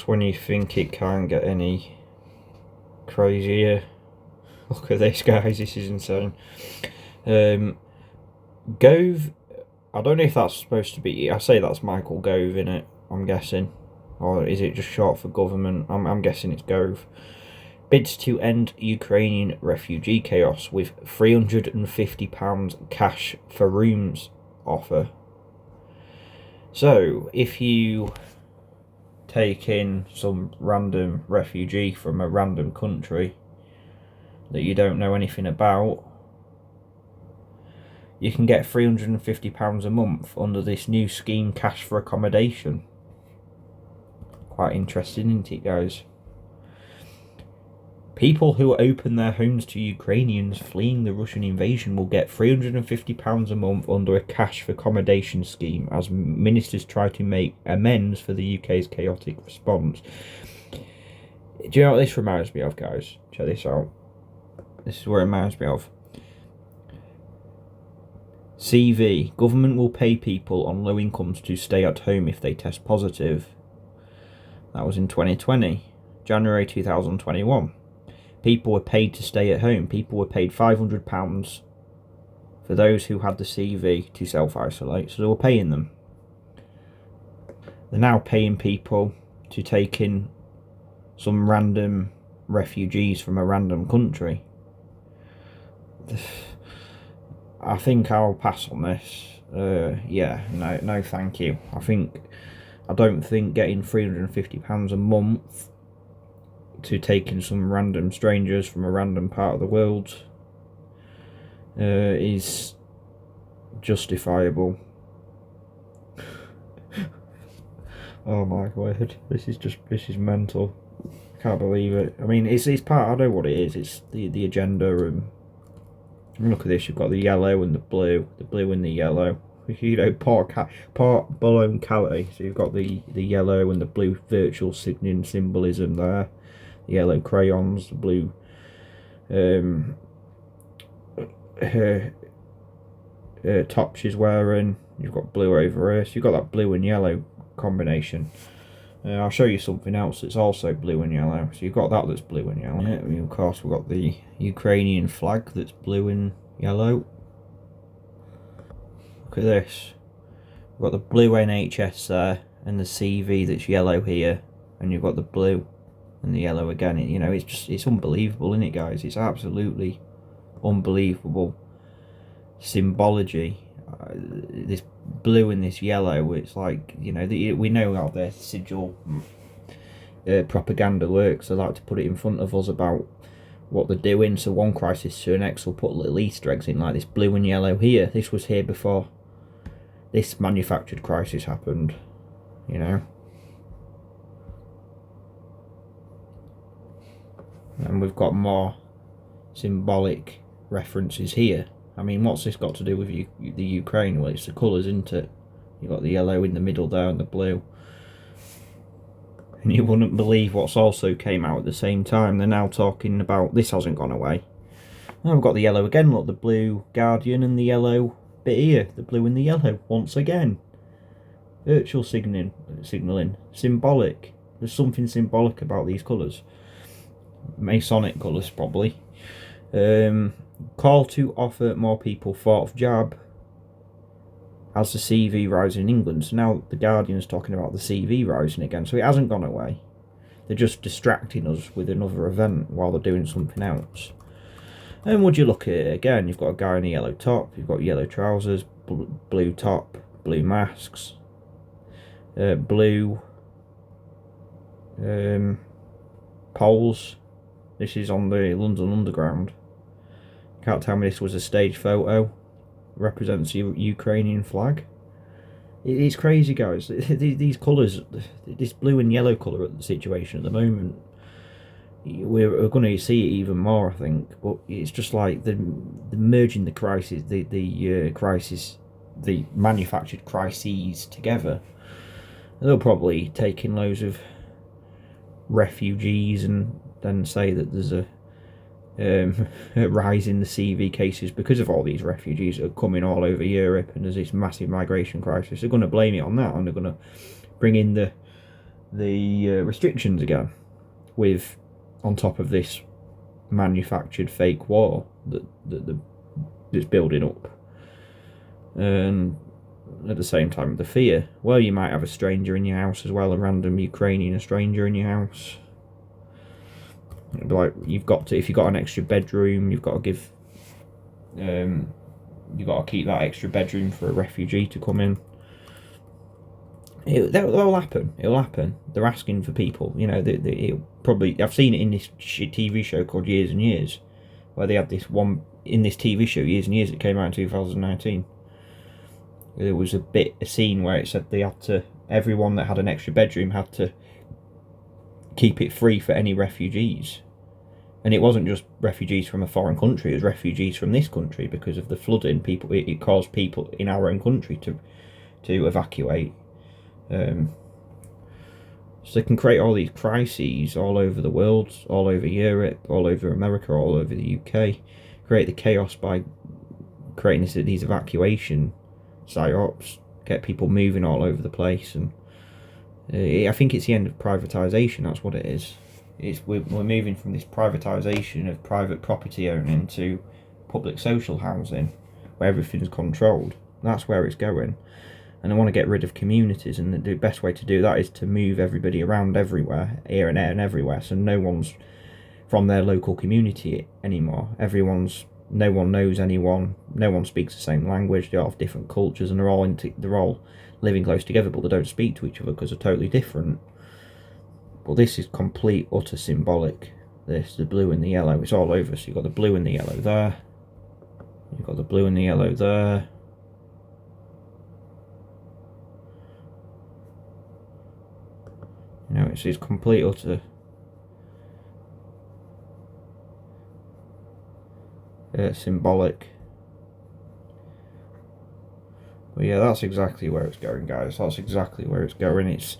just when you think it can't get any crazier. Look at this, guys. This is insane. Gove. I don't know if that's supposed to be. I say that's Michael Gove, innit? I'm guessing, or is it just short for government? I'm guessing it's Gove. Bids to end Ukrainian refugee chaos with £350 cash for rooms offer. So, if you take in some random refugee from a random country that you don't know anything about, you can get £350 a month under this new scheme, Cash for Accommodation. Quite interesting, isn't it, guys? People who open their homes to Ukrainians fleeing the Russian invasion will get £350 a month under a cash for accommodation scheme as ministers try to make amends for the UK's chaotic response. Do you know what this reminds me of, guys? Check this out. This is what it reminds me of. CV. Government will pay people on low incomes to stay at home if they test positive. That was in 2020. January 2021. People were paid to stay at home. People were paid £500 for those who had the CV to self-isolate. So they were paying them. They're now paying people to take in some random refugees from a random country. I think I'll pass on this. Yeah, no thank you. I don't think getting £350 a month to taking some random strangers from a random part of the world is justifiable. Oh my word, this is mental. I can't believe it. I mean, it's part. I know what it is. It's the agenda. And look at this. You've got the yellow and the blue and the yellow. You know, Port Boulogne Calais. So you've got the yellow and the blue virtual signaling symbolism there. The yellow crayons, the blue top she's wearing. You've got blue over here. So you've got that blue and yellow combination. I'll show you something else that's also blue and yellow. So you've got that that's blue and yellow. Yeah, of course, we've got the Ukrainian flag that's blue and yellow. Look at this. We've got the blue NHS there and the CV that's yellow here, and you've got the blue and the yellow again. You know, it's unbelievable, isn't it, guys? It's absolutely unbelievable symbology. This blue and this yellow, it's like, you know, we know how their sigil propaganda works. They like to put it in front of us about what they're doing. So one crisis to the next will put little Easter eggs in, like this blue and yellow here. This was here before this manufactured crisis happened, you know. And we've got more symbolic references here. I mean, what's this got to do with the Ukraine? Well, it's the colours, isn't it? You've got the yellow in the middle there and the blue. And you wouldn't believe what's also came out at the same time. They're now talking about, this hasn't gone away. Now we've got the yellow again, look, the blue Guardian and the yellow bit here. The blue and the yellow, once again. Virtual signalling, symbolic. There's something symbolic about these colours. Masonic colours, probably. Call to offer more people fourth jab as the CV rises in England. So now the Guardian's talking about the CV rising again. So it hasn't gone away. They're just distracting us with another event while they're doing something else. And would you look at it again? You've got a guy in a yellow top. You've got yellow trousers, blue top, blue masks, blue poles. This is on the London Underground. Can't tell me this was a stage photo. Represents the Ukrainian flag. It's crazy, guys. These colours, this blue and yellow colour at the situation at the moment, we're going to see it even more, I think. But it's just like the merging the crisis, the manufactured crises together. They'll probably take in loads of refugees and then say that there's a rise in the CV cases because of all these refugees that are coming all over Europe, and there's this massive migration crisis. They're going to blame it on that, and they're going to bring in the the restrictions again, with on top of this manufactured fake war that's building up, and at the same time the fear. Well, you might have a stranger in your house as well, a random Ukrainian stranger in your house. Like, you've got to, if you've got an extra bedroom, you've got to give, you've got to keep that extra bedroom for a refugee to come in. That'll happen. It'll happen. They're asking for people. You know, it'll probably. I've seen it in this TV show called Years and Years, where they had this one in this TV show Years and Years. It came out in 2019. There was a scene where it said they had to. Everyone that had an extra bedroom had to keep it free for any refugees. And it wasn't just refugees from a foreign country, it was refugees from this country, because of the flooding. It caused people in our own country to evacuate. So they can create all these crises all over the world, all over Europe, all over America, all over the UK, create the chaos by creating these evacuation psyops, get people moving all over the place. And I think it's the end of privatisation. That's what it is. We're moving from this privatisation of private property owning to public social housing, where everything's controlled. That's where it's going. And I want to get rid of communities, and the best way to do that is to move everybody around everywhere, here and there and everywhere, so no one's from their local community anymore. No one knows anyone, no one speaks the same language, they all have different cultures, and they're all living close together, but they don't speak to each other because they're totally different. But this is complete, utter symbolic. The blue and the yellow, it's all over. So you've got the blue and the yellow there, you've got the blue and the yellow there. You know, it's complete, utter symbolic. But yeah, that's exactly where it's going, guys. That's exactly where it's going. It's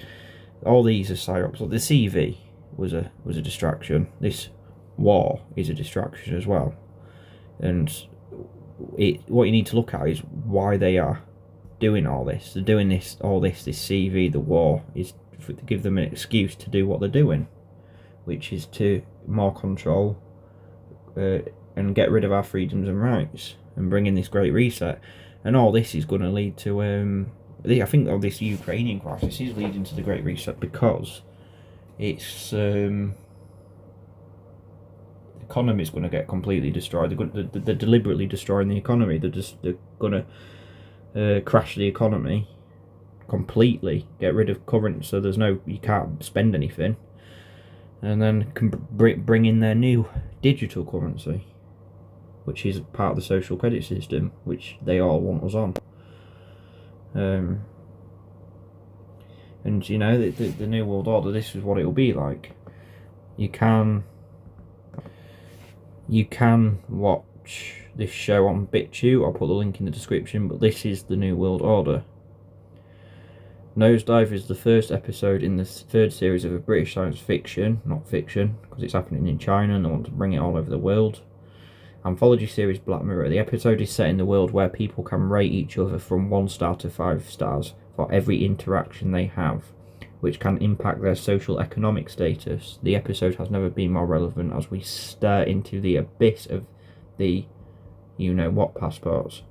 all these are psyops. The CV was a distraction. This war is a distraction as well. And what you need to look at is why they are doing all this. They're doing this CV, the war, is to give them an excuse to do what they're doing, which is to more control and get rid of our freedoms and rights, and bring in this great reset. And all this is going to lead to I think all this Ukrainian crisis is leading to the great reset, because it's the economy is going to get completely destroyed. They're deliberately destroying the economy. They're going to crash the economy completely, get rid of current, so you can't spend anything, and then can bring in their new digital currency, which is part of the social credit system, which they all want us on. And you know, the New World Order, this is what it will be like. You can watch this show on BitChute. I'll put the link in the description, but this is the New World Order. Nosedive is the first episode in the third series of a British science fiction, not fiction, because it's happening in China and they want to bring it all over the world, anthology series Black Mirror. The episode is set in the world where people can rate each other from 1 star to 5 stars for every interaction they have, which can impact their social economic status. The episode has never been more relevant as we stare into the abyss of the you-know-what passports,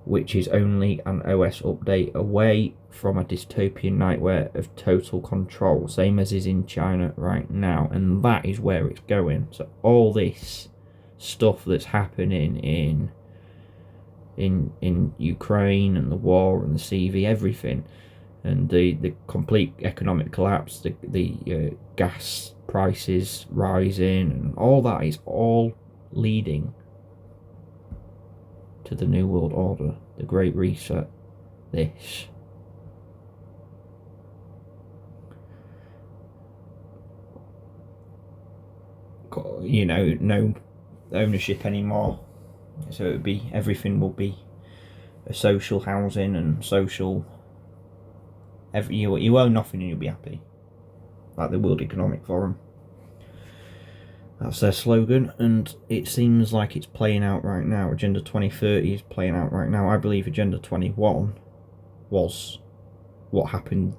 which is only an OS update away from a dystopian nightmare of total control, same as is in China right now. And that is where it's going. So all this stuff that's happening in Ukraine, and the war, and the CV, everything, and the complete economic collapse, the gas prices rising, and all that is all leading to the New World Order, the Great Reset. This. You know, no ownership anymore. So it would be, everything will be a social housing and social. You own nothing and you'll be happy. Like the World Economic Forum. That's their slogan, and it seems like it's playing out right now. Agenda 2030 is playing out right now. I believe Agenda 21 was what happened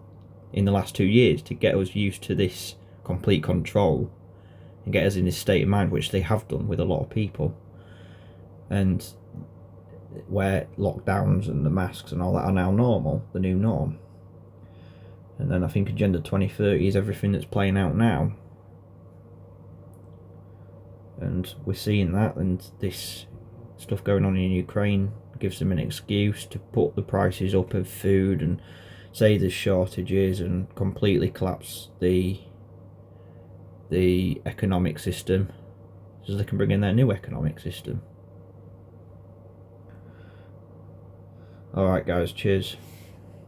in the last 2 years to get us used to this complete control and get us in this state of mind, which they have done with a lot of people, and where lockdowns and the masks and all that are now normal, the new norm. And then I think Agenda 2030 is everything that's playing out now, and we're seeing that, and this stuff going on in Ukraine gives them an excuse to put the prices up of food and say there's shortages and completely collapse the economic system so they can bring in their new economic system. Alright guys, cheers.